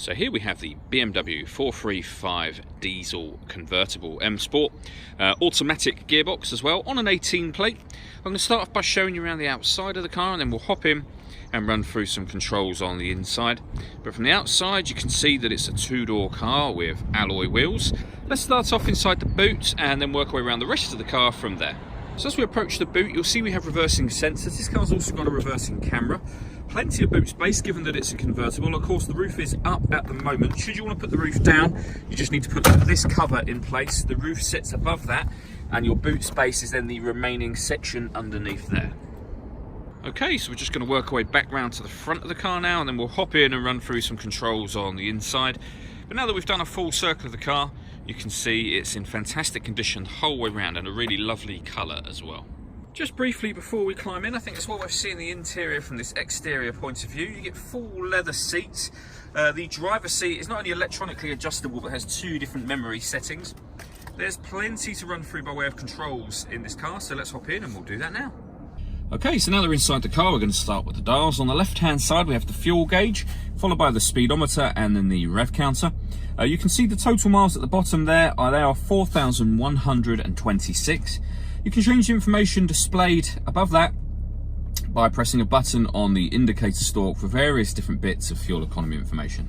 So here we have the BMW 435 diesel convertible M Sport, automatic gearbox as well, on an 18 plate. I'm going to start off by showing you around the outside of the car, and then we'll hop in and run through some controls on the inside. But from the outside you can see that it's a two-door car with alloy wheels. Let's start off inside the boot and then work our way around the rest of the car from there. So as we approach the boot, you'll see we have reversing sensors. This car's also got a reversing camera. Plenty of boot space given that it's a convertible. Of course the roof is up at the moment. Should you want to put the roof down, you just need to put this cover in place. The roof sits above that and your boot space is then the remaining section underneath there. Okay, so we're just going to work our way back round to the front of the car now, and then we'll hop in and run through some controls on the inside. But now that we've done a full circle of the car, you can see it's in fantastic condition the whole way around and a really lovely colour as well. Just briefly before we climb in, I think that's what we've seen the interior from this exterior point of view. You get full leather seats. The driver's seat is not only electronically adjustable but has two different memory settings. There's plenty to run through by way of controls in this car, so let's hop in and we'll do that now. Okay, so now that we're inside the car, we're going to start with the dials. On the left-hand side, we have the fuel gauge, followed by the speedometer and then the rev counter. You can see the total miles at the bottom there. They are 4,126. You can change the information displayed above that by pressing a button on the indicator stalk for various different bits of fuel economy information.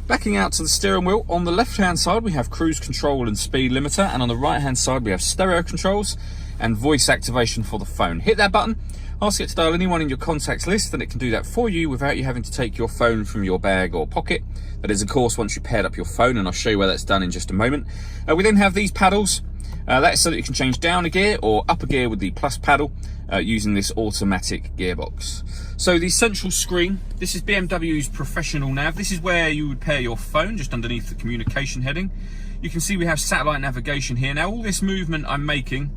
Backing out to the steering wheel, on the left-hand side, we have cruise control and speed limiter, and on the right-hand side, we have stereo controls and voice activation for the phone. Hit that button, ask it to dial anyone in your contacts list, and it can do that for you without you having to take your phone from your bag or pocket. That is, of course, once you paired up your phone, and I'll show you where that's done in just a moment. We then have these paddles. That's so that you can change down a gear or up a gear with the plus paddle using this automatic gearbox. So the central screen, this is BMW's professional nav. This is where you would pair your phone, just underneath the communication heading. You can see we have satellite navigation here. Now all this movement I'm making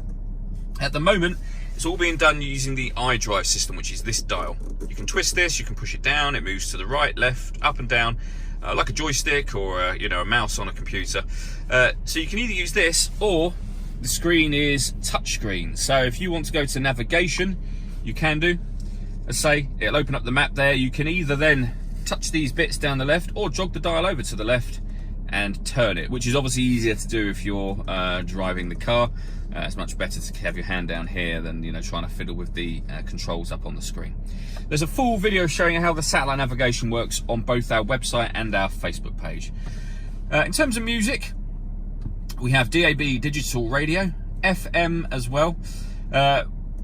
at the moment, it's all being done using the iDrive system, which is this dial. You can twist this, you can push it down, it moves to the right, left, up and down, like a joystick or a mouse on a computer. So you can either use this, or the screen is touchscreen. So if you want to go to navigation, you can do. As say, it'll open up the map there. You can either then touch these bits down the left or jog the dial over to the left and turn it, which is obviously easier to do if you're driving the car. It's much better to have your hand down here than trying to fiddle with the controls up on the screen. There's a full video showing how the satellite navigation works on both our website and our Facebook page. In terms of music, we have DAB digital radio, FM as well.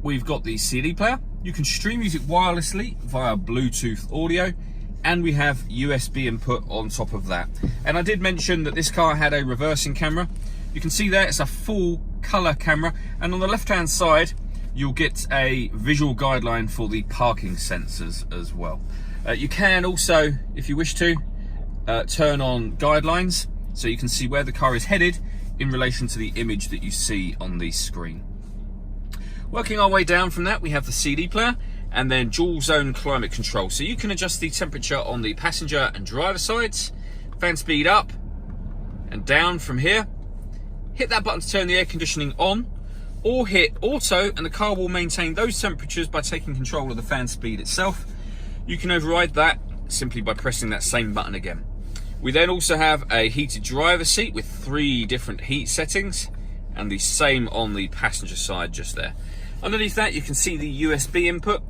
We've got the CD player. You can stream music wirelessly via Bluetooth audio, and we have USB input on top of that. And I did mention that this car had a reversing camera. You can see there it's a full color camera, and on the left hand side you'll get a visual guideline for the parking sensors as well. You can also, if you wish to, turn on guidelines so you can see where the car is headed in relation to the image that you see on the screen. Working our way down from that, we have the CD player and then dual zone climate control. So you can adjust the temperature on the passenger and driver sides, fan speed up and down from here. Hit that button to turn the air conditioning on, or hit auto and the car will maintain those temperatures by taking control of the fan speed itself. You can override that simply by pressing that same button again. We then also have a heated driver seat with 3 different heat settings, and the same on the passenger side just there. Underneath that you can see the USB input.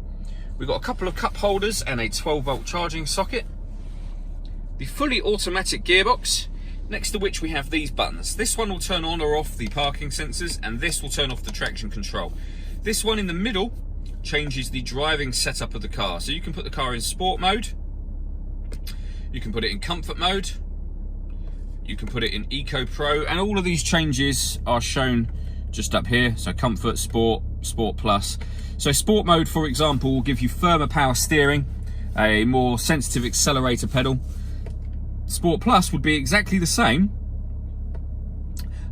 We've got a couple of cup holders and a 12-volt charging socket. The fully automatic gearbox, next to which we have these buttons. This one will turn on or off the parking sensors, and this will turn off the traction control. This one in the middle changes the driving setup of the car. So you can put the car in sport mode, you can put it in comfort mode, you can put it in Eco Pro, and all of these changes are shown just up here. So comfort, sport, sport plus. So sport mode, for example, will give you firmer power steering, a more sensitive accelerator pedal. Sport plus would be exactly the same,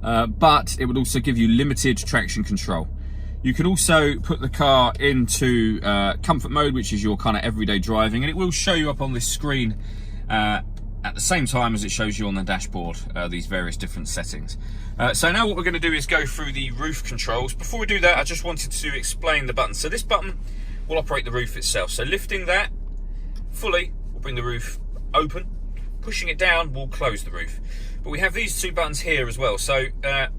but it would also give you limited traction control. You can also put the car into comfort mode, which is your kind of everyday driving, and it will show you up on this screen at the same time as it shows you on the dashboard, these various different settings. So now what we're going to do is go through the roof controls. Before we do that, I just wanted to explain the button. So this button will operate the roof itself. So lifting that fully will bring the roof open. Pushing it down will close the roof. But we have these two buttons here as well. So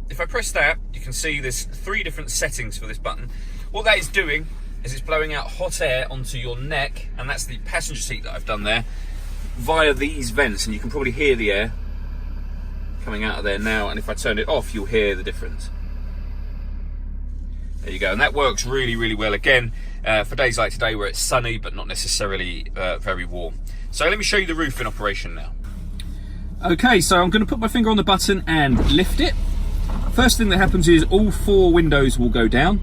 if I press that, you can see there's 3 different settings for this button. What that is doing is it's blowing out hot air onto your neck, and that's the passenger seat that I've done there, via these vents, and you can probably hear the air coming out of there now, and if I turn it off, you'll hear the difference. There you go, and that works really, really well, again, for days like today where it's sunny, but not necessarily very warm. So let me show you the roof in operation now. Okay, so I'm going to put my finger on the button and lift it. First thing that happens is all 4 windows will go down,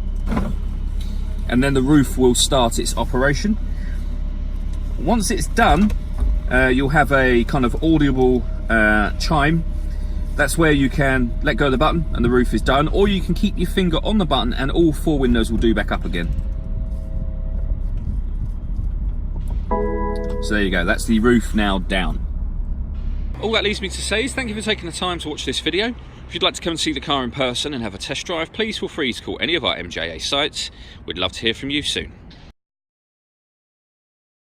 and then the roof will start its operation. Once it's done, you'll have a kind of audible chime. That's where you can let go of the button and the roof is done, or you can keep your finger on the button and all 4 windows will do back up again. So there you go, that's the roof now down. All that leaves me to say is thank you for taking the time to watch this video. If you'd like to come and see the car in person and have a test drive, please feel free to call any of our MJA sites. We'd love to hear from you soon.